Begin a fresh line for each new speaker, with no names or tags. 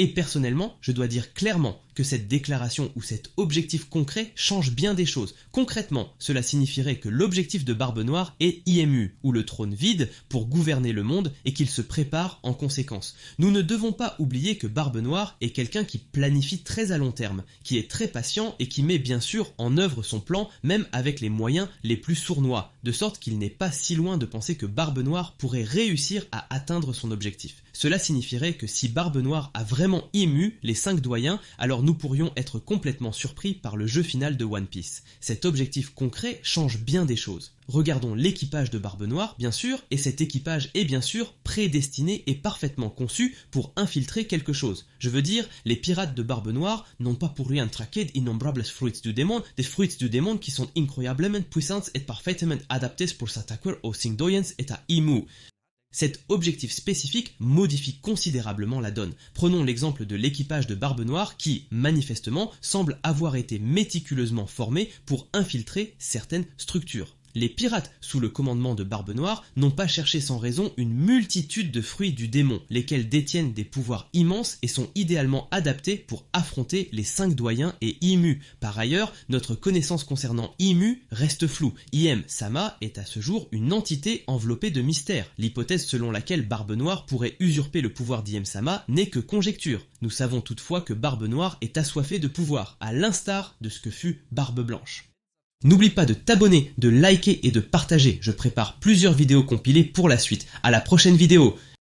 Et personnellement, je dois dire clairement que cette déclaration ou cet objectif concret change bien des choses. Concrètement, cela signifierait que l'objectif de Barbe Noire est IMU, ou le trône vide, pour gouverner le monde et qu'il se prépare en conséquence. Nous ne devons pas oublier que Barbe Noire est quelqu'un qui planifie très à long terme, qui est très patient et qui met bien sûr en œuvre son plan, même avec les moyens les plus sournois, de sorte qu'il n'est pas si loin de penser que Barbe Noire pourrait réussir à atteindre son objectif. Cela signifierait que si Barbe Noire a vraiment ému les 5 doyens, alors nous pourrions être complètement surpris par le jeu final de One Piece. Cet objectif concret change bien des choses. Regardons l'équipage de Barbe Noire, bien sûr, et cet équipage est bien sûr prédestiné et parfaitement conçu pour infiltrer quelque chose. Je veux dire, les pirates de Barbe Noire n'ont pas pour rien traqué d'innombrables fruits du démon, des fruits du démon qui sont incroyablement puissants et parfaitement adaptés pour s'attaquer aux 5 doyens et à Imu. Cet objectif spécifique modifie considérablement la donne. Prenons l'exemple de l'équipage de Barbe Noire qui, manifestement, semble avoir été méticuleusement formé pour infiltrer certaines structures. Les pirates sous le commandement de Barbe Noire n'ont pas cherché sans raison une multitude de fruits du démon, lesquels détiennent des pouvoirs immenses et sont idéalement adaptés pour affronter les 5 doyens et Imu. Par ailleurs, notre connaissance concernant Imu reste floue. Iem Sama est à ce jour une entité enveloppée de mystère. L'hypothèse selon laquelle Barbe Noire pourrait usurper le pouvoir d'Iem Sama n'est que conjecture. Nous savons toutefois que Barbe Noire est assoiffée de pouvoir, à l'instar de ce que fut Barbe Blanche. N'oublie pas de t'abonner, de liker et de partager. Je prépare plusieurs vidéos compilées pour la suite. À la prochaine vidéo.